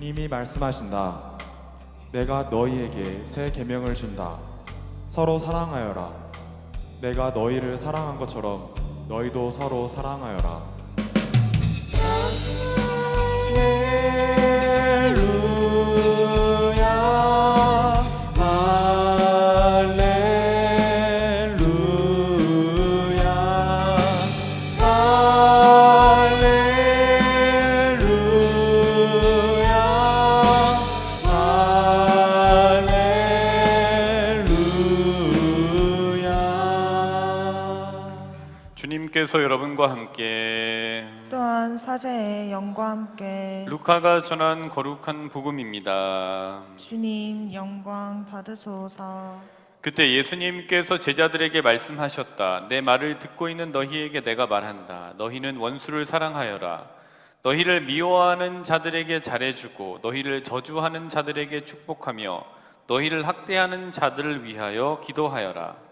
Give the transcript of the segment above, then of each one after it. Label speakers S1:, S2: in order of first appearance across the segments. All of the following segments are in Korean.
S1: 주님이 말씀하신다. 내가 너희에게 새 계명을 준다. 서로 사랑하여라. 내가 너희를 사랑한 것처럼 너희도 서로 사랑하여라. 할렐루야,
S2: 주님께서 여러분과 함께
S3: 또한 사제의 영과 함께
S2: 루카가 전한 거룩한 복음입니다.
S3: 주님 영광 받으소서.
S2: 그때 예수님께서 제자들에게 말씀하셨다. 내 말을 듣고 있는 너희에게 내가 말한다. 너희는 원수를 사랑하여라. 너희를 미워하는 자들에게 잘해주고 너희를 저주하는 자들에게 축복하며 너희를 학대하는 자들을 위하여 기도하여라.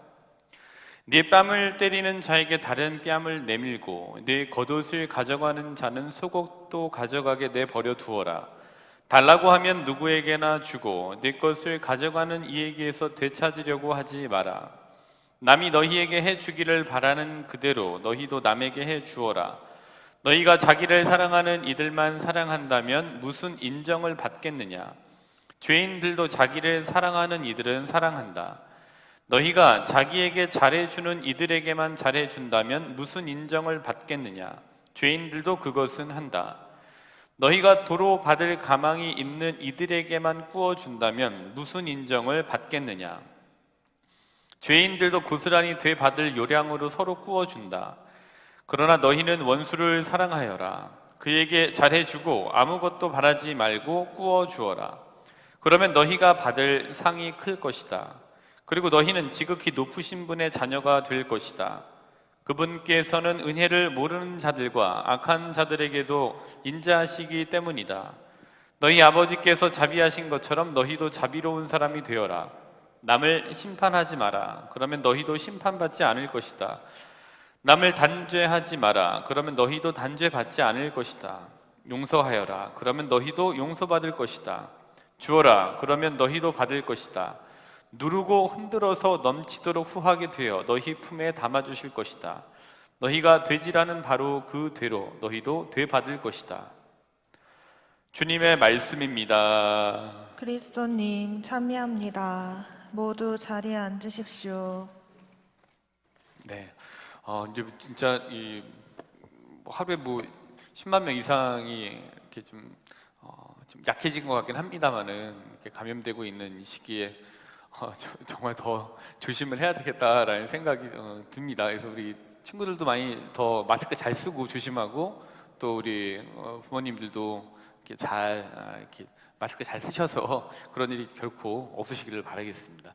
S2: 네 뺨을 때리는 자에게 다른 뺨을 내밀고 네 겉옷을 가져가는 자는 속옷도 가져가게 내버려 두어라. 달라고 하면 누구에게나 주고 네 것을 가져가는 이에게서 되찾으려고 하지 마라. 남이 너희에게 해주기를 바라는 그대로 너희도 남에게 해주어라. 너희가 자기를 사랑하는 이들만 사랑한다면 무슨 인정을 받겠느냐? 죄인들도 자기를 사랑하는 이들은 사랑한다. 너희가 자기에게 잘해주는 이들에게만 잘해준다면 무슨 인정을 받겠느냐? 죄인들도 그것은 한다. 너희가 도로 받을 가망이 있는 이들에게만 구워준다면 무슨 인정을 받겠느냐? 죄인들도 고스란히 되받을 요량으로 서로 구워준다. 그러나 너희는 원수를 사랑하여라. 그에게 잘해주고 아무것도 바라지 말고 구워주어라. 그러면 너희가 받을 상이 클 것이다. 그리고 너희는 지극히 높으신 분의 자녀가 될 것이다. 그분께서는 은혜를 모르는 자들과 악한 자들에게도 인자하시기 때문이다. 너희 아버지께서 자비하신 것처럼 너희도 자비로운 사람이 되어라. 남을 심판하지 마라. 그러면 너희도 심판받지 않을 것이다. 남을 단죄하지 마라. 그러면 너희도 단죄받지 않을 것이다. 용서하여라. 그러면 너희도 용서받을 것이다. 주어라. 그러면 너희도 받을 것이다. 누르고 흔들어서 넘치도록 후하게 되어 너희 품에 담아주실 것이다. 너희가 되지라는 바로 그 되로 너희도 되받을 것이다. 주님의 말씀입니다.
S3: 그리스도님 참여합니다. 모두 자리에 앉으십시오.
S2: 네, 이제 진짜 하루에 10만 명 이상이 이렇게 좀 약해진 것 같긴 합니다만은 이렇게 감염되고 있는 이 시기에 정말 더 조심을 해야 되겠다라는 생각이 듭니다. 그래서 우리 친구들도 많이 더 마스크 잘 쓰고 조심하고 또 우리 부모님들도 이렇게 마스크 잘 쓰셔서 그런 일이 결코 없으시기를 바라겠습니다.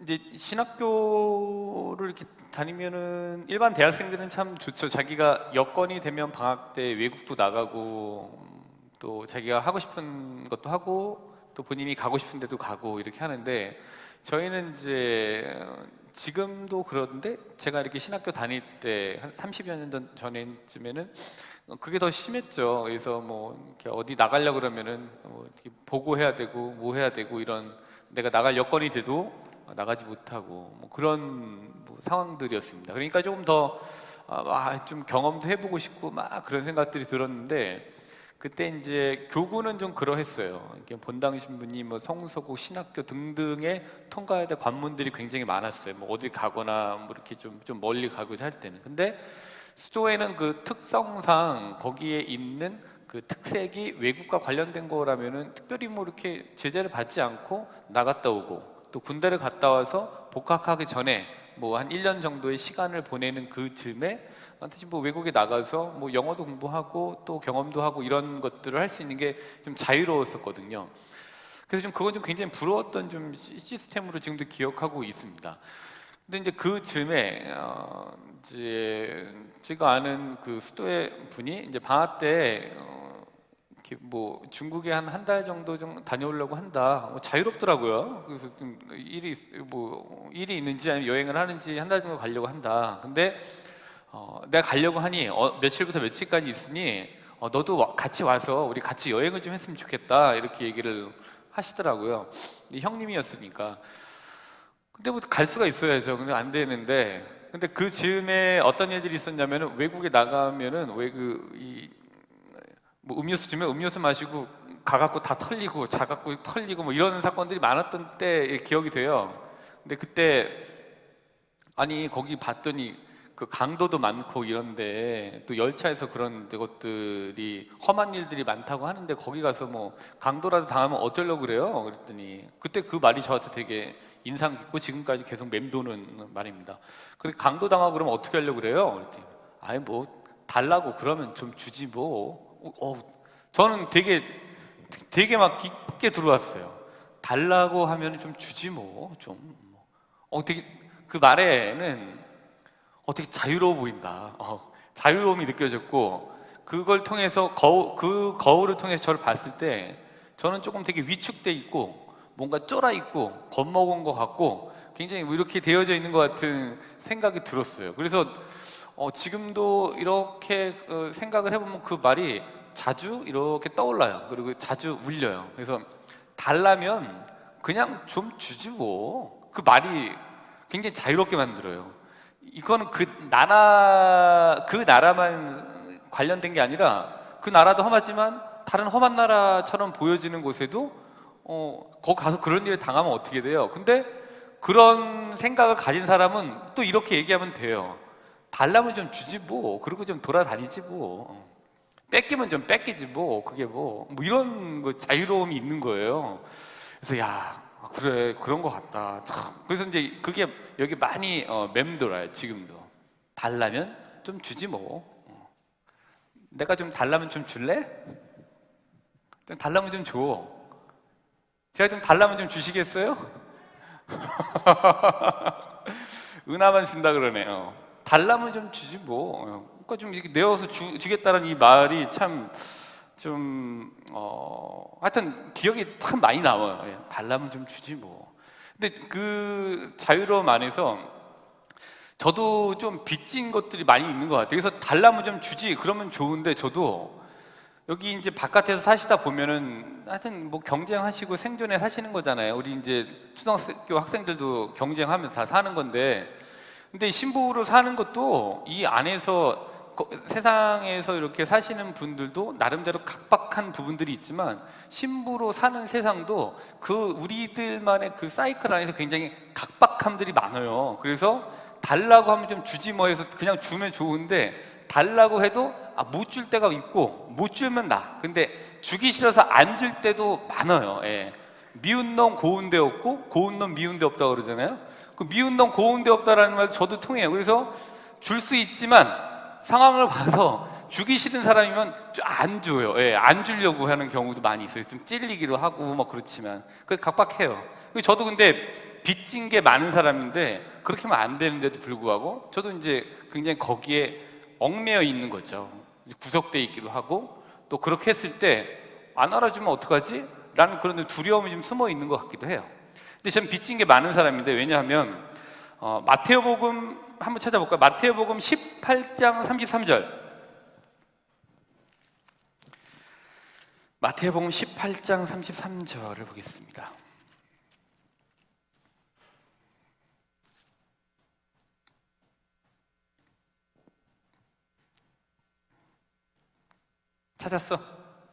S2: 이제 신학교를 이렇게 다니면은 일반 대학생들은 참 좋죠. 자기가 여건이 되면 방학 때 외국도 나가고 또 자기가 하고 싶은 것도 하고 또 본인이 가고 싶은 데도 가고 이렇게 하는데 저희는 이제 지금도 그런데 제가 이렇게 신학교 다닐 때 한 30여 년 전에쯤에는 그게 더 심했죠. 그래서 이렇게 어디 나가려고 그러면은 이렇게 보고해야 되고 뭐 해야 되고 이런 내가 나갈 여건이 돼도 나가지 못하고 그런 상황들이었습니다. 그러니까 조금 더 좀 경험도 해보고 싶고 막 그런 생각들이 들었는데 그때 이제 교구는 좀 그러했어요. 본당 신분이 성서고 신학교 등등에 통과해야 될 관문들이 굉장히 많았어요. 어디 가거나 이렇게 좀 멀리 가고자 할 때는. 근데 수도에는 그 특성상 거기에 있는 그 특색이 외국과 관련된 거라면은 특별히 이렇게 제재를 받지 않고 나갔다 오고 또 군대를 갔다 와서 복학하기 전에 한 1년 정도의 시간을 보내는 그 즈음에 대신 외국에 나가서 영어도 공부하고 또 경험도 하고 이런 것들을 할 수 있는 게 좀 자유로웠었거든요. 그래서 좀 그건 좀 굉장히 부러웠던 좀 시스템으로 지금도 기억하고 있습니다. 근데 이제 그 즈음에 이제 제가 아는 그 수도의 분이 이제 방학 때 이렇게 중국에 한 달 정도 좀 다녀오려고 한다. 자유롭더라고요. 그래서 좀 일이 있는지 아니면 여행을 하는지 한 달 정도 가려고 한다. 근데 내가 가려고 하니 며칠부터 며칠까지 있으니 너도 같이 와서 우리 같이 여행을 좀 했으면 좋겠다 이렇게 얘기를 하시더라고요. 근데 형님이었으니까. 근데 뭐 갈 수가 있어야죠. 근데 안 되는데, 근데 그 즈음에 어떤 일들이 있었냐면은 외국에 나가면은 뭐 음료수 주면 음료수 마시고 가갖고 다 털리고 자갖고 털리고 뭐 이런 사건들이 많았던 때 기억이 돼요. 근데 그때 아니 거기 봤더니 그 강도도 많고 이런데 또 열차에서 그런 것들이 험한 일들이 많다고 하는데 거기 가서 뭐 강도라도 당하면 어쩌려고 그래요? 그랬더니 그때 그 말이 저한테 되게 인상 깊고 지금까지 계속 맴도는 말입니다. 그래 강도 당하고 그러면 어떻게 하려고 그래요? 그랬더니 아니 뭐 달라고 그러면 좀 주지 뭐. 저는 되게 막 깊게 들어왔어요. 달라고 하면 좀 주지 뭐 좀. 되게 그 말에는 되게 자유로워 보인다. 자유로움이 느껴졌고 그걸 통해서 그 거울을 통해서 저를 봤을 때 저는 조금 되게 위축돼 있고 뭔가 쫄아 있고 겁먹은 것 같고 굉장히 뭐 이렇게 되어져 있는 것 같은 생각이 들었어요. 그래서 지금도 이렇게 생각을 해보면 그 말이 자주 이렇게 떠올라요. 그리고 자주 울려요. 그래서 달라면 그냥 좀 주지 뭐. 그 말이 굉장히 자유롭게 만들어요. 이거는 그 나라만 관련된 게 아니라 그 나라도 험하지만 다른 험한 나라처럼 보여지는 곳에도 거기 가서 그런 일을 당하면 어떻게 돼요? 근데 그런 생각을 가진 사람은 또 이렇게 얘기하면 돼요. 달라면 좀 주지 뭐. 그리고 좀 돌아다니지 뭐. 뺏기면 좀 뺏기지 뭐. 그게 뭐 이런 거 자유로움이 있는 거예요. 그래서 그래 그런 것 같다. 참. 그래서 이제 그게 여기 많이 맴돌아요. 지금도 달라면 좀 주지 뭐. 내가 좀 달라면 좀 줄래? 좀 달라면 좀 줘. 제가 좀 달라면 좀 주시겠어요? 은하만 준다 그러네요. 달라면 좀 주지 뭐. 그러니까 좀 이렇게 내어서 주겠다는 이 말이 참 좀 하여튼 기억이 참 많이 남아요. 달라면 좀 주지 뭐. 근데 그 자유로움 안에서 저도 좀 빚진 것들이 많이 있는 것 같아요. 그래서 달라면 좀 주지 그러면 좋은데 저도 여기 이제 바깥에서 사시다 보면은 하여튼 뭐 경쟁하시고 생존에 사시는 거잖아요. 우리 이제 초등학교 학생들도 경쟁하면서 다 사는 건데, 근데 신부로 사는 것도 이 안에서 세상에서 이렇게 사시는 분들도 나름대로 각박한 부분들이 있지만 신부로 사는 세상도 그 우리들만의 그 사이클 안에서 굉장히 각박함들이 많아요. 그래서 달라고 하면 좀 주지 뭐 해서 그냥 주면 좋은데 달라고 해도 못 줄 때가 있고 못 주면 나. 근데 주기 싫어서 안 줄 때도 많아요. 미운 놈 고운 데 없고 고운 놈 미운 데 없다고 그러잖아요. 그 미운 놈 고운 데 없다라는 말 저도 통해요. 그래서 줄 수 있지만 상황을 봐서 주기 싫은 사람이면 안 줘요. 안 주려고 하는 경우도 많이 있어요. 좀 찔리기도 하고 뭐 그렇지만 그 각박해요. 저도 근데 빚진 게 많은 사람인데 그렇게 하면 안 되는데도 불구하고 저도 이제 굉장히 거기에 얽매여 있는 거죠. 구속돼 있기도 하고 또 그렇게 했을 때 안 알아주면 어떡하지? 라는 그런 두려움이 좀 숨어 있는 것 같기도 해요. 근데 저는 빚진 게 많은 사람인데 왜냐하면 마테오복음 한번 찾아볼까요? 마테오복음 18장 33절. 마테오복음 18장 33절을 보겠습니다. 찾았어?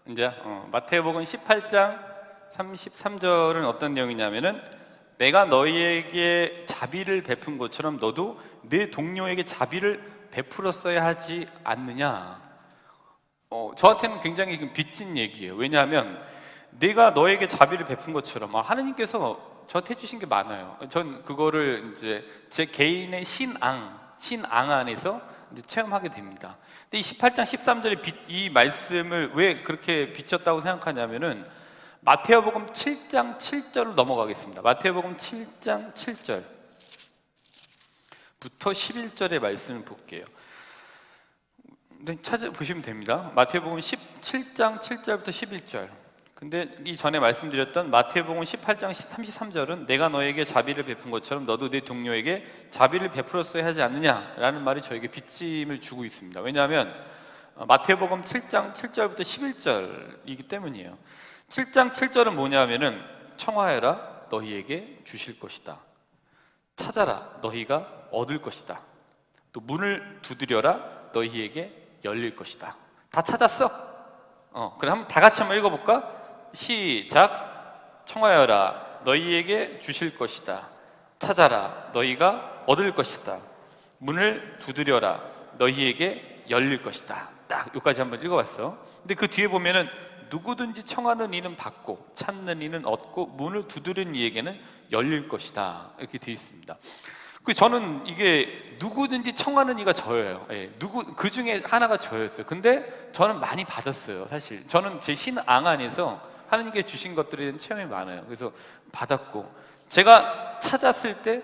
S2: 이제 마테오복음 18장 33절은 어떤 내용이냐면은 내가 너희에게 자비를 베푼 것처럼 너도 내 동료에게 자비를 베풀었어야 하지 않느냐. 저한테는 굉장히 빚진 얘기예요. 왜냐하면 내가 너에게 자비를 베푼 것처럼 하느님께서 저한테 해주신 게 많아요. 전 그거를 이제 제 개인의 신앙 안에서 이제 체험하게 됩니다. 근데 이 18장 13절의 이 말씀을 왜 그렇게 비쳤다고 생각하냐면은 마테오복음 7장 7절로 넘어가겠습니다. 마테오복음 7장 7절부터 11절의 말씀을 볼게요. 네, 찾아보시면 됩니다. 마테오복음 17장 7절부터 11절. 근데 이 전에 말씀드렸던 마테오복음 18장 33절은 내가 너에게 자비를 베푼 것처럼 너도 네 동료에게 자비를 베풀었어야 하지 않느냐라는 말이 저에게 빚짐을 주고 있습니다. 왜냐하면 마태복음 7장 7절부터 11절이기 때문이에요. 7장 7절은 뭐냐면은 청하여라 너희에게 주실 것이다. 찾아라 너희가 얻을 것이다. 또 문을 두드려라 너희에게 열릴 것이다. 다 찾았어? 그럼 한번 다 같이 한번 읽어볼까? 시작. 청하여라 너희에게 주실 것이다. 찾아라 너희가 얻을 것이다. 문을 두드려라 너희에게 열릴 것이다. 딱 여기까지 한번 읽어봤어. 근데 그 뒤에 보면은 누구든지 청하는 이는 받고 찾는 이는 얻고 문을 두드리는 이에게는 열릴 것이다. 이렇게 되어 있습니다. 저는 이게 누구든지 청하는 이가 저예요. 그 중에 하나가 저였어요. 근데 저는 많이 받았어요. 사실 저는 제 신앙 안에서 하나님께 주신 것들에 대한 체험이 많아요. 그래서 받았고 제가 찾았을 때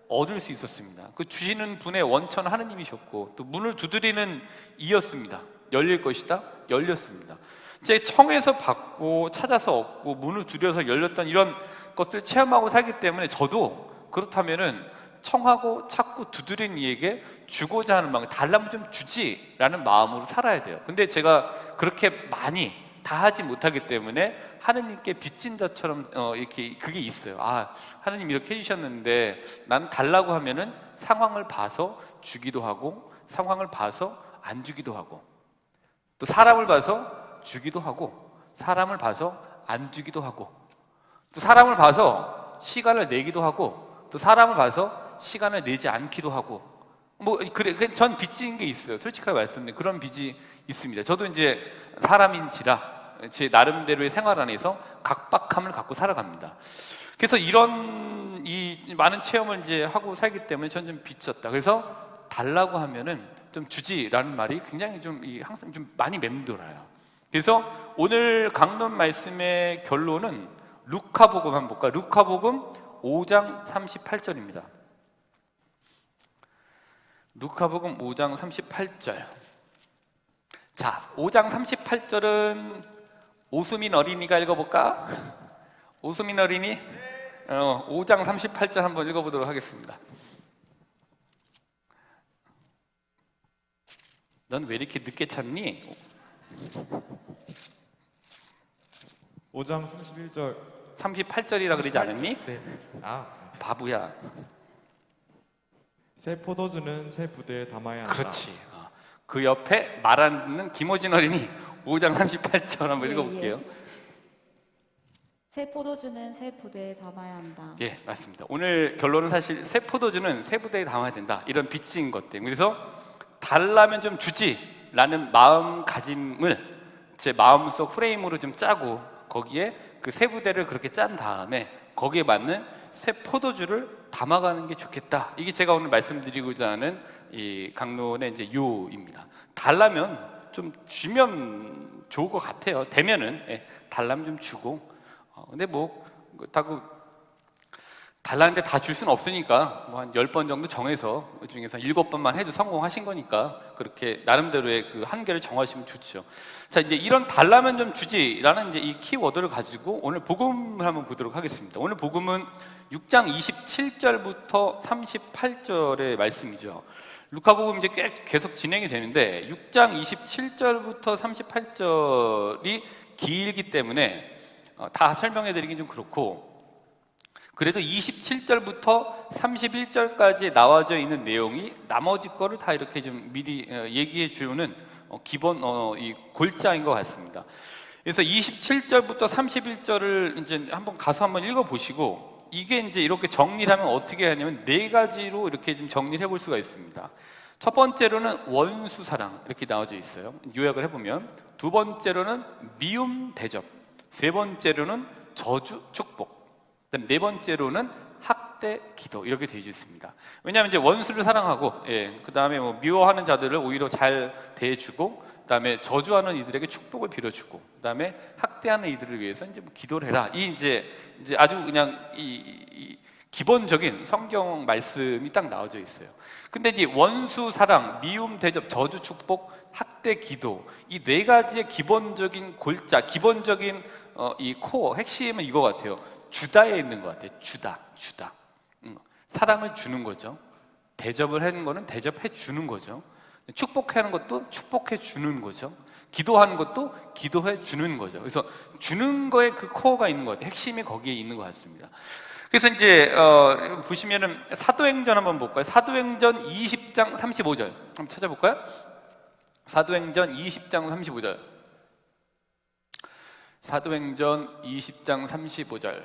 S2: 얻을 수 있었습니다. 그 주시는 분의 원천 하느님이셨고 또 문을 두드리는 이였습니다. 열릴 것이다. 열렸습니다. 제 청해서 받고 찾아서 얻고 문을 두드려서 열렸던 이런 것들을 체험하고 살기 때문에 저도 그렇다면은 청하고 찾고 두드린 이에게 주고자 하는 마음, 달라면 좀 주지라는 마음으로 살아야 돼요. 근데 제가 그렇게 많이 다 하지 못하기 때문에 하느님께 빚진 자처럼 이렇게 그게 있어요. 하느님 이렇게 해주셨는데 난 달라고 하면은 상황을 봐서 주기도 하고 상황을 봐서 안 주기도 하고 또 사람을 봐서 주기도 하고 사람을 봐서 안 주기도 하고 또 사람을 봐서 시간을 내기도 하고 또 사람을 봐서 시간을 내지 않기도 하고 전 빚진 게 있어요. 솔직하게 말씀드리면 그런 빚이 있습니다. 저도 이제 사람인지라 제 나름대로의 생활 안에서 각박함을 갖고 살아갑니다. 그래서 이런 이 많은 체험을 이제 하고 살기 때문에 저는 좀 빚졌다. 그래서 달라고 하면은 좀 주지라는 말이 굉장히 좀 항상 좀 많이 맴돌아요. 그래서 오늘 강론 말씀의 결론은 루카복음 한번 볼까요? 루카복음 5장 38절입니다. 루카복음 5장 38절. 자, 5장 38절은 오수민 어린이가 읽어볼까? 오수민 어린이? 5장 38절 한번 읽어보도록 하겠습니다. 넌 왜 이렇게 늦게 찾니?
S1: 5장 31절
S2: 38절이라 그러지 않았니?
S1: 네.
S2: 바보야.
S1: 새 포도주는 새 부대에 담아야 한다.
S2: 그렇지. 그 옆에 말 안 듣는 김호진 어린이 5장 38절 한번 읽어볼게요.
S4: 새 포도주는 새 부대에 담아야 한다.
S2: 예, 맞습니다. 오늘 결론은 사실 새 포도주는 새 부대에 담아야 된다. 이런 빚진 것 때문에. 그래서 달라면 좀 주지라는 마음가짐을 제 마음속 프레임으로 좀 짜고 거기에 그 새 부대를 그렇게 짠 다음에 거기에 맞는 새 포도주를 담아가는 게 좋겠다. 이게 제가 오늘 말씀드리고자 하는 이 강론의 이제 요입니다. 달라면 좀 주면 좋을 것 같아요. 되면은 달라면 좀 주고. 근데 다고 달라는데 다 줄 수는 없으니까 한 10번 정도 정해서 그 중에서 7번만 해도 성공하신 거니까 그렇게 나름대로의 그 한계를 정하시면 좋죠. 자, 이제 이런 달라면 좀 주지라는 이제 이 키워드를 가지고 오늘 복음을 한번 보도록 하겠습니다. 오늘 복음은 6장 27절부터 38절의 말씀이죠. 루카복음 이제 계속 진행이 되는데 6장 27절부터 38절이 길기 때문에 다 설명해 드리긴 좀 그렇고 그래도 27절부터 31절까지 나와져 있는 내용이 나머지 거를 다 이렇게 좀 미리 얘기해 주는 기본 이 골자인 것 같습니다. 그래서 27절부터 31절을 이제 한번 읽어 보시고 이게 이제 이렇게 정리를 하면 어떻게 하냐면 4가지로 이렇게 좀 정리를 해볼 수가 있습니다. 첫 번째로는 원수 사랑 이렇게 나와져 있어요. 요약을 해보면 두 번째로는 미움 대접, 세 번째로는 저주 축복, 그다음 네 번째로는 학대 기도 이렇게 되어 있습니다. 왜냐하면 이제 원수를 사랑하고, 그 다음에 미워하는 자들을 오히려 잘 대해주고, 그 다음에 저주하는 이들에게 축복을 빌어주고, 그 다음에 학대하는 이들을 위해서 이제 기도를 해라. 이 이제 아주 그냥 이 기본적인 성경 말씀이 딱 나와져 있어요. 근데 이제 원수 사랑, 미움 대접, 저주 축복, 학대 기도 이 4가지의 기본적인 골자, 기본적인 이 코어 핵심은 이거 같아요. 주다에 있는 것 같아요. 주다. 사랑을 주는 거죠. 대접을 하는 거는 대접해 주는 거죠. 축복하는 것도 축복해 주는 거죠. 기도하는 것도 기도해 주는 거죠. 그래서 주는 거에 그 코어가 있는 것 같아요. 핵심이 거기에 있는 것 같습니다. 그래서 이제 보시면은 사도행전 한번 볼까요? 사도행전 20장 35절 한번 찾아볼까요? 사도행전 20장 35절. 사도행전 20장 35절.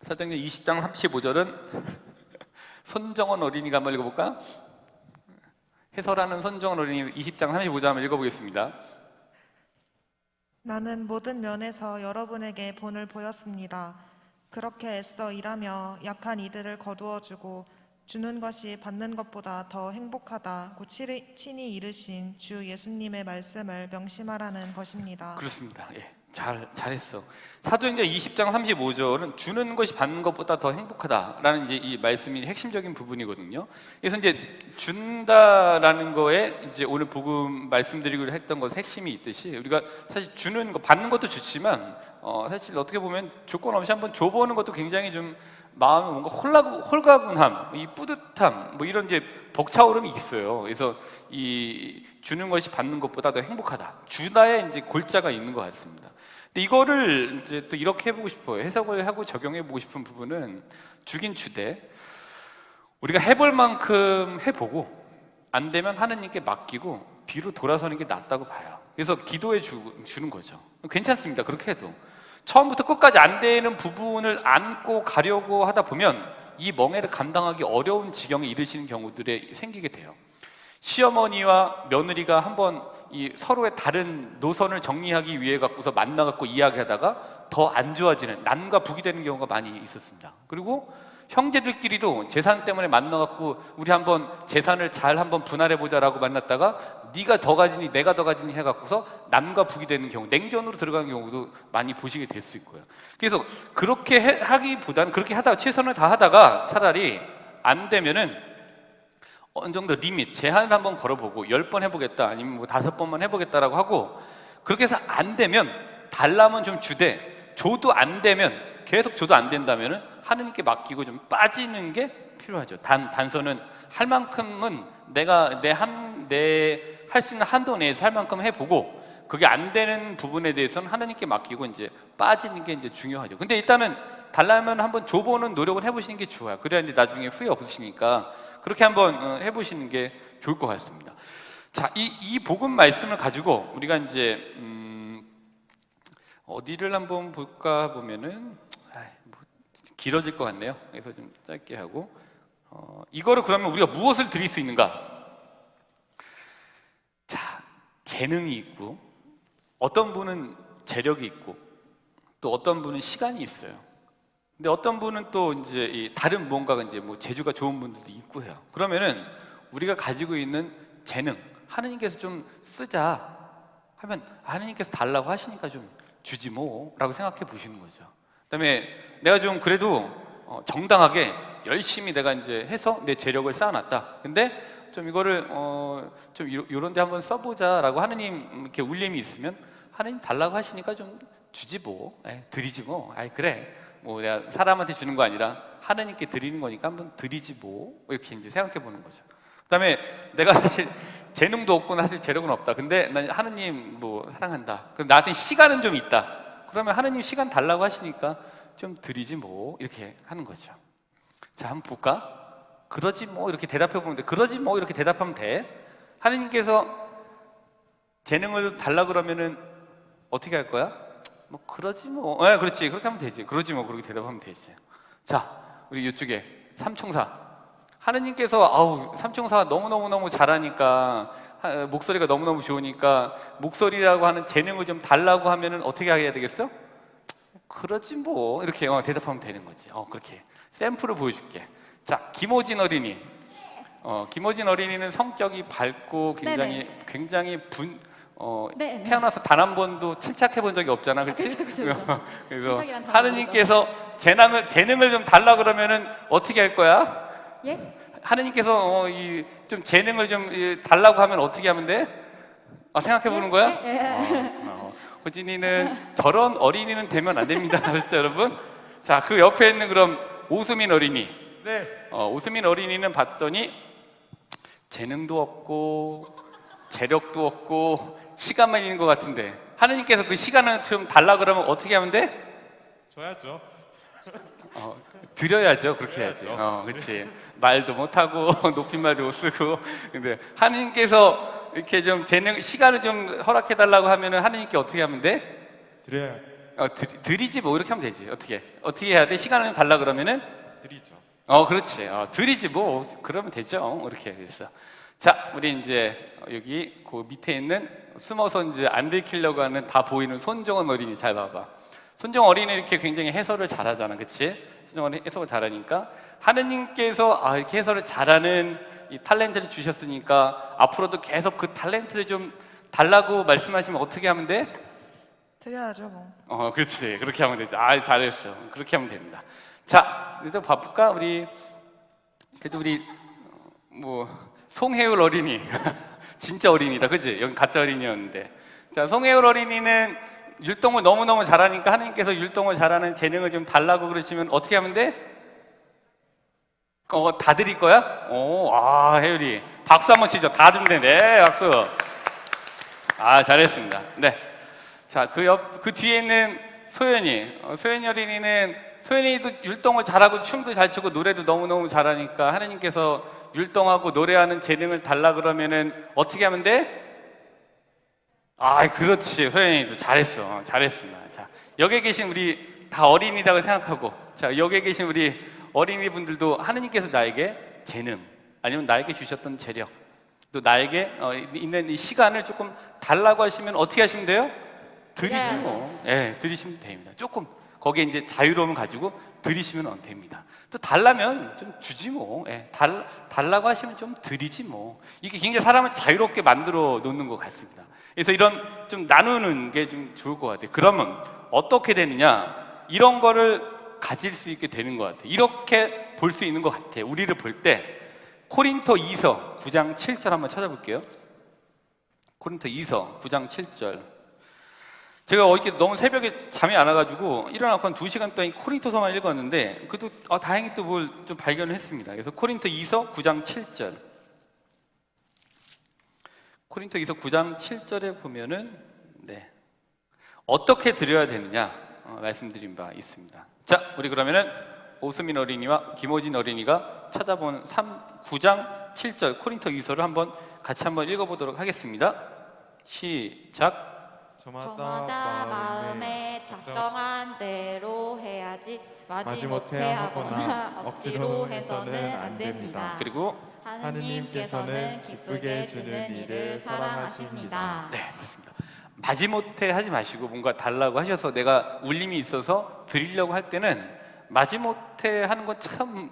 S2: 사도행전 20장 35절은 손정원 어린이가 한번 읽어볼까요? 해설하는 손정원 어린이 20장 35절 한번 읽어보겠습니다.
S3: 나는 모든 면에서 여러분에게 본을 보였습니다. 그렇게 애써 일하며 약한 이들을 거두어주고 주는 것이 받는 것보다 더 행복하다고 친히 이르신 주 예수님의 말씀을 명심하라는 것입니다.
S2: 그렇습니다. 예, 잘했어. 사도행전 20장 35절은 주는 것이 받는 것보다 더 행복하다라는 이제 이 말씀이 핵심적인 부분이거든요. 그래서 이제 준다라는 거에 이제 오늘 복음 말씀드리기로 했던 것 핵심이 있듯이 우리가 사실 주는 거 받는 것도 좋지만 사실 어떻게 보면 조건 없이 한번 줘보는 것도 굉장히 좀 마음에 뭔가 홀가분함, 이 뿌듯함, 뭐 이런 이제 벅차오름이 있어요. 그래서 이 주는 것이 받는 것보다 더 행복하다. 주다에 이제 골자가 있는 것 같습니다. 근데 이거를 이제 또 이렇게 해보고 싶어요. 해석을 하고 적용해보고 싶은 부분은 주긴 주되 우리가 해볼 만큼 해보고 안 되면 하느님께 맡기고 뒤로 돌아서는 게 낫다고 봐요. 그래서 기도해 주는 거죠. 괜찮습니다. 그렇게 해도. 처음부터 끝까지 안 되는 부분을 안고 가려고 하다 보면 이 멍해를 감당하기 어려운 지경에 이르시는 경우들이 생기게 돼요. 시어머니와 며느리가 한번 이 서로의 다른 노선을 정리하기 위해 갖고서 만나갖고 이야기하다가 더 안 좋아지는 난과 북이 되는 경우가 많이 있었습니다. 그리고 형제들끼리도 재산 때문에 만나갖고 우리 한번 재산을 잘 한번 분할해보자라고 만났다가 네가 더 가지니 내가 더 가지니 해갖고서 남과 북이 되는 경우, 냉전으로 들어가는 경우도 많이 보시게 될 수 있고요. 그래서 그렇게 하기보다는 그렇게 하다가 최선을 다하다가 차라리 안 되면은 어느 정도 리밋, 제한을 한번 걸어보고 10번 해보겠다 아니면 뭐 5번만 해보겠다라고 하고 그렇게 해서 안 되면 달라면 좀 주되 줘도 안 되면 계속 줘도 안 된다면은 하느님께 맡기고 좀 빠지는 게 필요하죠. 단서는 할 만큼은 내가 할 수 있는 한도 내에서 할 만큼 해보고 그게 안 되는 부분에 대해서는 하느님께 맡기고 이제 빠지는 게 이제 중요하죠. 근데 일단은 달라면 한번 줘보는 노력을 해보시는 게 좋아요. 그래야 이제 나중에 후회 없으시니까 그렇게 한번 해보시는 게 좋을 것 같습니다. 자, 이 복음 말씀을 가지고 우리가 이제 어디를 한번 볼까 보면은 뭐 길어질 것 같네요. 그래서 좀 짧게 하고 이거를 그러면 우리가 무엇을 드릴 수 있는가? 자, 재능이 있고 어떤 분은 재력이 있고 또 어떤 분은 시간이 있어요. 근데 어떤 분은 또 이제 이 다른 무언가가 이제 뭐 재주가 좋은 분들도 있고 해요. 그러면은 우리가 가지고 있는 재능 하느님께서 좀 쓰자 하면 하느님께서 달라고 하시니까 좀 주지 뭐라고 생각해 보시는 거죠. 그다음에 내가 좀 그래도 정당하게 열심히 내가 이제 해서 내 재력을 쌓아놨다. 근데 좀 이거를 좀 이런 데 한번 써보자라고 하느님 이렇게 울림이 있으면 하느님 달라고 하시니까 좀 주지 뭐, 드리지 뭐, 그래 뭐 내가 사람한테 주는 거 아니라 하느님께 드리는 거니까 한번 드리지 뭐 이렇게 이제 생각해 보는 거죠. 그다음에 내가 사실 재능도 없고 사실 재력은 없다. 근데 난 하느님 뭐 사랑한다. 그럼 나한테 시간은 좀 있다. 그러면 하느님 시간 달라고 하시니까 좀 드리지 뭐 이렇게 하는 거죠. 자, 한번 볼까? 그러지 뭐 이렇게 대답해 보면 돼. 그러지 뭐 이렇게 대답하면 돼. 하느님께서 재능을 달라 그러면은 어떻게 할 거야? 뭐 그러지 뭐. 그렇지. 그렇게 하면 되지. 그러지 뭐 그렇게 대답하면 되지. 자, 우리 이쪽에 삼총사. 하느님께서 삼총사가 너무 잘하니까 목소리가 너무 좋으니까 목소리라고 하는 재능을 좀 달라고 하면은 어떻게 해야 되겠어? 그러지 뭐 이렇게 대답하면 되는 거지. 그렇게 샘플을 보여줄게. 자, 김호진 어린이. 김호진 어린이는 성격이 밝고 굉장히
S4: 네네.
S2: 태어나서 단 한 번도 침착해 본 적이 없잖아, 그렇지?
S4: 그쵸.
S2: 그래서
S4: 침착이란 단어가
S2: 하느님께서 재능을 좀 달라 그러면은 어떻게 할 거야?
S4: 예?
S2: 하느님께서 좀 재능을 좀 달라고 하면 어떻게 하면 돼? 생각해 보는 거야? 호진이는 저런 어린이는 되면 안 됩니다, 그렇죠, 여러분? 자, 그 옆에 있는 그럼 오수민 어린이.
S1: 네.
S2: 오수민 어린이는 봤더니 재능도 없고 재력도 없고 시간만 있는 것 같은데 하느님께서 그 시간을 좀 달라 그러면 어떻게 하면 돼?
S1: 줘야죠.
S2: 드려야죠. 그렇게 해야지. 그렇지. 말도 못하고 높임말도 못 쓰고. 근데 하느님께서 이렇게 좀 재능 시간을 좀 허락해 달라고 하면은 하느님께 어떻게 하면 돼?
S1: 드려야
S2: 드리지 뭐 이렇게 하면 되지. 어떻게 해야 돼? 시간을 좀 달라 그러면은
S1: 드리죠.
S2: 그렇지. 드리지 뭐 그러면 되죠. 이렇게 해서. 자, 우리 이제 여기 그 밑에 있는 숨어서 이제 안 들키려고 하는 다 보이는 손정원 어린이 잘 봐봐. 손정원 어린이 이렇게 굉장히 해설을 잘하잖아, 그렇지? 손정원 해석을 잘하니까 하느님께서 이렇게 해설을 잘하는 이 탤런트를 주셨으니까 앞으로도 계속 그 탤런트를 좀 달라고 말씀하시면 어떻게 하면 돼?
S3: 드려야죠 뭐.
S2: 그렇지. 그렇게 하면 되지. 잘했어. 그렇게 하면 됩니다. 자, 이제 바쁠까? 그래도 우리 뭐 송혜울 어린이 진짜 어린이다, 그치? 여기 가짜 어린이였는데. 자, 송혜울 어린이는 율동을 너무너무 잘하니까 하나님께서 율동을 잘하는 재능을 좀 달라고 그러시면 어떻게 하면 돼? 다 드릴 거야? 혜율이 박수 한번 치죠. 다 주면 돼. 네, 박수. 잘했습니다. 네. 자, 그 뒤에 있는 소연이 어린이는 소연이도 율동을 잘하고 춤도 잘 추고 노래도 너무너무 잘하니까 하나님께서 율동하고 노래하는 재능을 달라 그러면은 어떻게 하면 돼? 그렇지. 소연이도 잘했어. 잘했습니다. 자, 여기 계신 우리 다 어린이라고 생각하고, 자, 여기 계신 우리 어린이분들도 하나님께서 나에게 재능 아니면 나에게 주셨던 재력 또 나에게 있는 이 시간을 조금 달라고 하시면 어떻게 하시면 돼요? 드리지 뭐. 드리시면 됩니다. 조금 거기에 이제 자유로움을 가지고 드리시면 됩니다. 또 달라면 좀 주지 뭐. 달라고 하시면 좀 드리지 뭐. 이게 굉장히 사람을 자유롭게 만들어 놓는 것 같습니다. 그래서 이런 좀 나누는 게 좀 좋을 것 같아요. 그러면 어떻게 되느냐? 이런 거를 가질 수 있게 되는 것 같아요. 이렇게 볼 수 있는 것 같아요. 우리를 볼 때 코린토 2서 9장 7절 한번 찾아볼게요. 코린토 2서 9장 7절. 제가 어저께 너무 새벽에 잠이 안 와가지고 일어나고 한 2시간 동안 코린토서만 읽었는데 그래도 다행히 또 뭘 좀 발견을 했습니다. 그래서 코린토 2서 9장 7절. 코린토 2서 9장 7절에 보면은 어떻게 드려야 되느냐 말씀드린 바 있습니다. 자, 우리 그러면은 오수민 어린이와 김호진 어린이가 찾아본 9장 7절 코린토 2서를 한번 같이 한번 읽어보도록 하겠습니다. 시작.
S4: 저마다 마음에 작정한 대로 해야지 마지못해 하거나 억지로 해서는 안 됩니다.
S2: 그리고
S4: 하느님께서는 기쁘게 주는 일을 사랑하십니다.
S2: 네, 맞습니다. 마지못해 하지 마시고 뭔가 달라고 하셔서 내가 울림이 있어서 드리려고 할 때는 마지못해 하는 건 참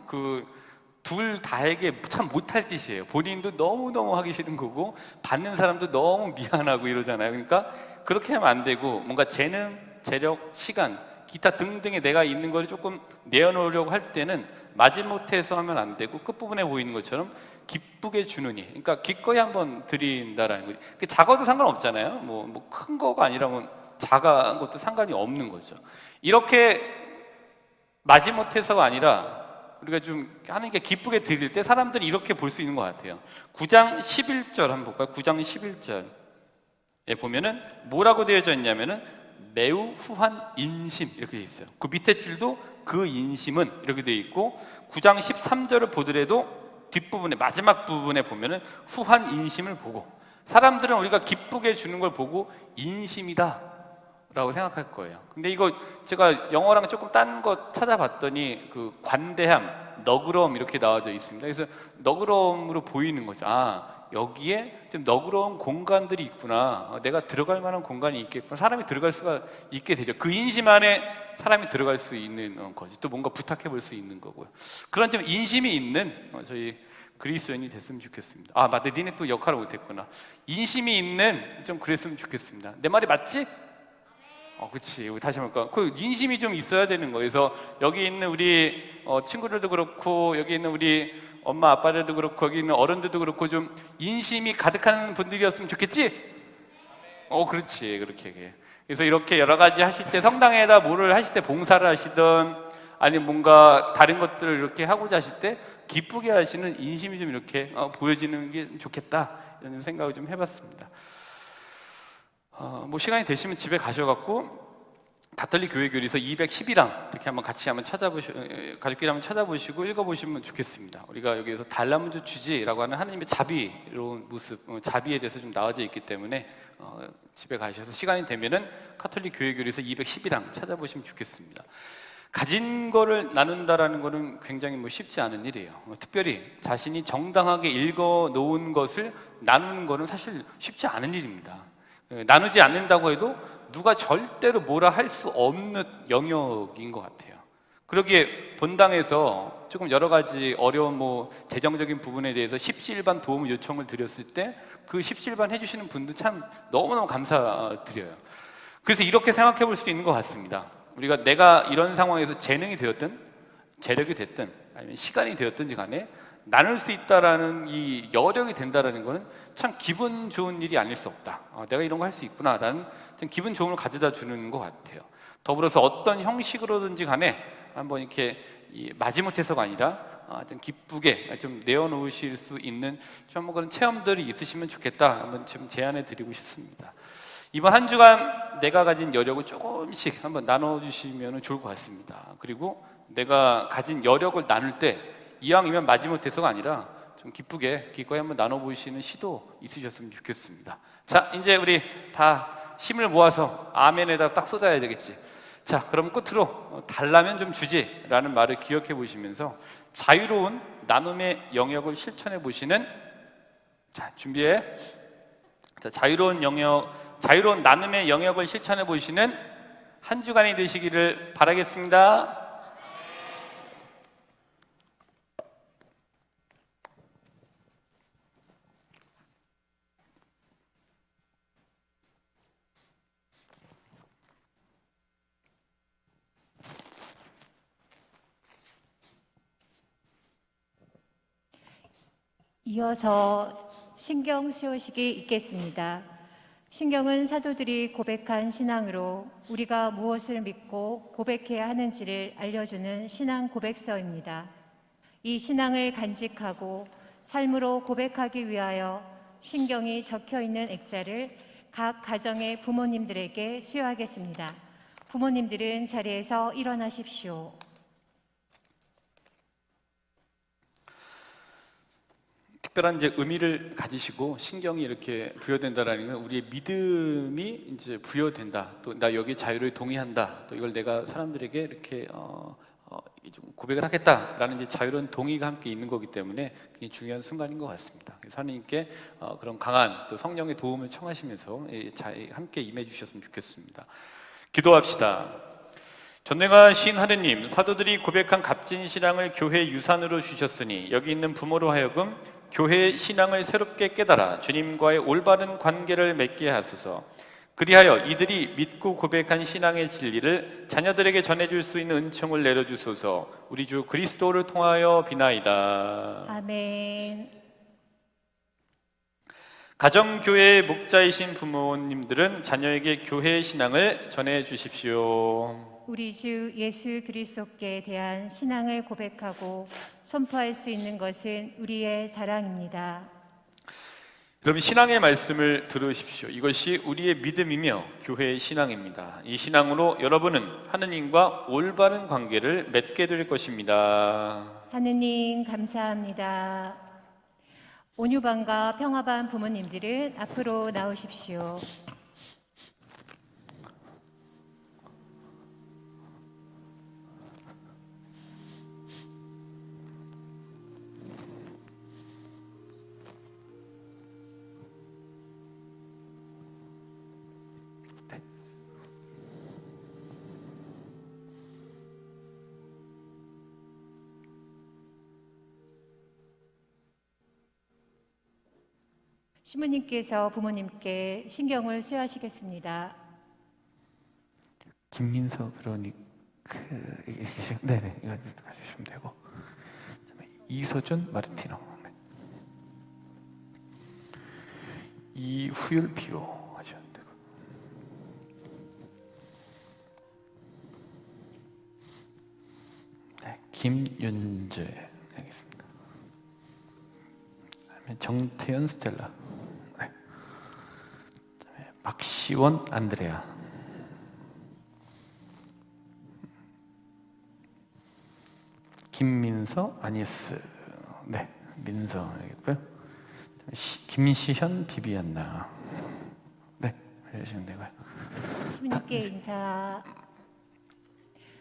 S2: 둘 다에게 참 못할 짓이에요. 본인도 너무너무 하기 싫은 거고 받는 사람도 너무 미안하고 이러잖아요. 그러니까 그렇게 하면 안 되고 뭔가 재능, 재력, 시간, 기타 등등에 내가 있는 걸 조금 내어놓으려고 할 때는 마지못해서 하면 안 되고 끝부분에 보이는 것처럼 기쁘게 주느니, 그러니까 기꺼이 한번 드린다라는 거죠. 작아도 상관없잖아요. 뭐 큰 거가 아니라면 작은 것도 상관이 없는 거죠. 이렇게 마지못해서가 아니라 우리가 좀 하나님께 기쁘게 드릴 때 사람들이 이렇게 볼 수 있는 것 같아요. 9장 11절 한번 볼까요? 9장 11절에 보면은 뭐라고 되어져 있냐면은 매우 후한 인심 이렇게 되어 있어요. 그 밑에 줄도 그 인심은 이렇게 되어 있고 9장 13절을 보더라도 뒷부분에 마지막 부분에 보면은 후한 인심을 보고 사람들은 우리가 기쁘게 주는 걸 보고 인심이다 라고 생각할 거예요. 근데 이거 제가 영어랑 조금 딴 거 찾아봤더니 그 관대함, 너그러움 이렇게 나와져 있습니다. 그래서 너그러움으로 보이는 거죠. 여기에 좀 너그러운 공간들이 있구나. 내가 들어갈 만한 공간이 있겠구나. 사람이 들어갈 수가 있게 되죠. 그 인심 안에 사람이 들어갈 수 있는 거죠. 또 뭔가 부탁해 볼 수 있는 거고요. 그런 좀 인심이 있는 저희 그리스도인이 됐으면 좋겠습니다. 맞다. 니네 또 역할을 못했구나. 인심이 있는 좀 그랬으면 좋겠습니다. 내 말이 맞지? 그렇지. 다시 한번 그 인심이 좀 있어야 되는 거예요. 그래서 여기 있는 우리 친구들도 그렇고 여기 있는 우리 엄마 아빠들도 그렇고 여기 있는 어른들도 그렇고 좀 인심이 가득한 분들이었으면 좋겠지? 그렇지. 그렇게. 그래서 이렇게 여러 가지 하실 때 성당에다 뭐를 하실 때 봉사를 하시든 아니면 뭔가 다른 것들을 이렇게 하고자 하실 때 기쁘게 하시는 인심이 좀 이렇게 보여지는 게 좋겠다 이런 생각을 좀 해봤습니다. 뭐 시간이 되시면 집에 가셔갖고 가톨릭 교회 교리서 212랑 이렇게 한번 같이 한번 가족끼리 한번 찾아보시고 읽어보시면 좋겠습니다. 우리가 여기에서 달라문주 주지라고 하는 하나님의 자비로운 모습, 자비에 대해서 좀 나와져 있기 때문에 집에 가셔서 시간이 되면은 가톨릭 교회 교리서 212랑 찾아보시면 좋겠습니다. 가진 거를 나눈다라는 거는 굉장히 쉽지 않은 일이에요. 특별히 자신이 정당하게 읽어 놓은 것을 나누는 거는 사실 쉽지 않은 일입니다. 나누지 않는다고 해도 누가 절대로 뭐라 할 수 없는 영역인 것 같아요. 그러기에 본당에서 조금 여러 가지 어려운 재정적인 부분에 대해서 십시일반 도움을 요청을 드렸을 때 그 십시일반 해주시는 분들 참 너무너무 감사드려요. 그래서 이렇게 생각해 볼 수도 있는 것 같습니다. 우리가 내가 이런 상황에서 재능이 되었든 재력이 됐든 아니면 시간이 되었든지 간에 나눌 수 있다라는 이 여력이 된다라는 것은 참 기분 좋은 일이 아닐 수 없다. 내가 이런 거 할 수 있구나라는 좀 기분 좋음을 가져다 주는 것 같아요. 더불어서 어떤 형식으로든지 간에 한번 이렇게 마지못해서가 아니라 좀 기쁘게 좀 내어놓으실 수 있는 좀 그런 체험들이 있으시면 좋겠다 한번 좀 제안해 드리고 싶습니다. 이번 한 주간 내가 가진 여력을 조금씩 한번 나눠주시면 좋을 것 같습니다. 그리고 내가 가진 여력을 나눌 때 이왕이면 마지못해서가 아니라 좀 기쁘게 기꺼이 한번 나눠보시는 시도 있으셨으면 좋겠습니다. 자, 이제 우리 다 힘을 모아서 아멘에다 딱 쏟아야 되겠지. 자, 그럼 끝으로 달라면 좀 주지라는 말을 기억해 보시면서 자유로운 나눔의 영역을 실천해 보시는, 자, 준비해. 자, 자유로운 나눔의 영역을 실천해 보시는 한 주간이 되시기를 바라겠습니다.
S5: 이어서 신경 수요식이 있겠습니다. 신경은 사도들이 고백한 신앙으로 우리가 무엇을 믿고 고백해야 하는지를 알려주는 신앙 고백서입니다. 이 신앙을 간직하고 삶으로 고백하기 위하여 신경이 적혀 있는 액자를 각 가정의 부모님들에게 수여하겠습니다. 부모님들은 자리에서 일어나십시오.
S2: 특별한 의미를 가지시고 신경이 이렇게 부여된다라는 건 우리의 믿음이 이제 부여된다. 또 나 여기 자유를 동의한다. 또 이걸 내가 사람들에게 이렇게 좀 고백을 하겠다라는 이제 자유로운 동의가 함께 있는 거기 때문에 굉장히 중요한 순간인 것 같습니다. 그래서 하나님께 그런 강한 또 성령의 도움을 청하시면서 함께 임해 주셨으면 좋겠습니다. 기도합시다. 전능하신 하느님, 사도들이 고백한 값진 신앙을 교회 유산으로 주셨으니 여기 있는 부모로 하여금 교회의 신앙을 새롭게 깨달아 주님과의 올바른 관계를 맺게 하소서. 그리하여 이들이 믿고 고백한 신앙의 진리를 자녀들에게 전해줄 수 있는 은총을 내려주소서. 우리 주 그리스도를 통하여 비나이다.
S5: 아멘.
S2: 가정교회의 목자이신 부모님들은 자녀에게 교회의 신앙을 전해주십시오.
S5: 우리 주 예수 그리스도께 대한 신앙을 고백하고 선포할 수 있는 것은 우리의 자랑입니다.
S2: 그럼 신앙의 말씀을 들으십시오. 이것이 우리의 믿음이며 교회의 신앙입니다. 이 신앙으로 여러분은 하느님과 올바른 관계를 맺게 될 것입니다.
S5: 하느님 감사합니다. 온유반과 평화반 부모님들은 앞으로 나오십시오. 신부님께서 부모님께 신경을 수여하시겠습니다.
S2: 김민서 그러니까 네네 이거 가주시면 되고 이서준 마르티노 이후율 비오 하시면 되고 네, 김윤재 하겠습니다. 정태현 스텔라, 네. 박시원 안드레아, 김민서 아니스, 네, 민서 알겠고요. 김시현 비비안나, 네, 해주시면 되고요.
S5: 시민님께 인사.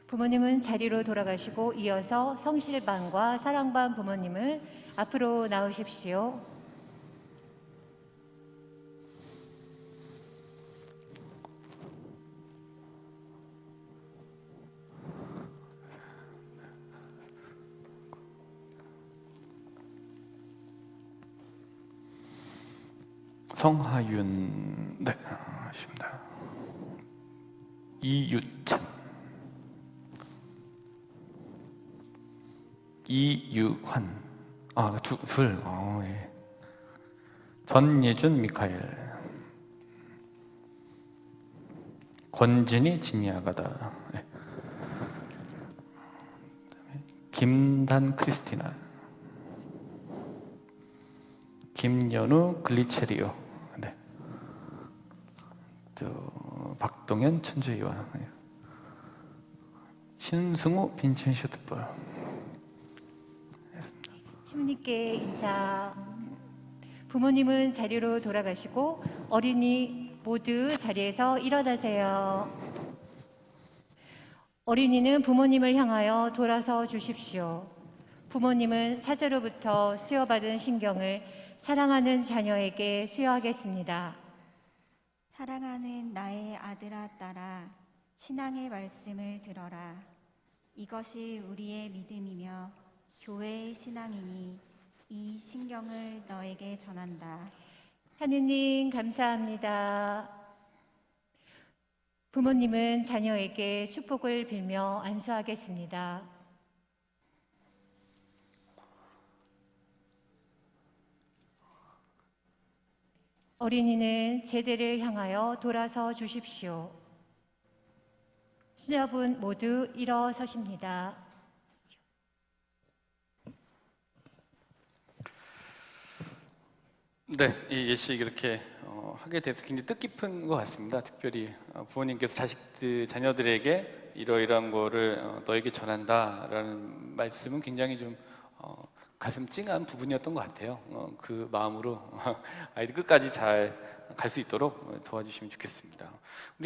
S5: 부모님은 자리로 돌아가시고 이어서 성실반과 사랑반 부모님은 앞으로 나오십시오.
S2: 성하윤, 네, 하십니다. 이유찬, 이유환, 둘, 예. 전예준 미카엘, 권진희 지니아가다, 예. 김단 크리스티나, 김연우 글리체리오, 네. 또 박동현 천주이와, 네. 신승우 빈첸 셔트볼.
S5: 시민님께 인사. 부모님은 자리로 돌아가시고 어린이 모두 자리에서 일어나세요. 어린이는 부모님을 향하여 돌아서 주십시오. 부모님은 사제로부터 수여받은 신경을 사랑하는 자녀에게 수여하겠습니다.
S6: 사랑하는 나의 아들아 딸아, 신앙의 말씀을 들어라. 이것이 우리의 믿음이며 교회의 신앙이니 이 신경을 너에게 전한다.
S5: 하느님 감사합니다. 부모님은 자녀에게 축복을 빌며 안수하겠습니다. 어린이는 제대를 향하여 돌아서 주십시오. 수녀분 모두 일어서십니다.
S2: 네, 이 예식 이렇게 하게 돼서 굉장히 뜻깊은 것 같습니다. 특별히 부모님께서 자녀들에게 이러이러한 거를 너에게 전한다라는 말씀은 굉장히 좀 가슴 찡한 부분이었던 것 같아요. 그 마음으로 아이들 끝까지 잘 갈 수 있도록 도와주시면 좋겠습니다.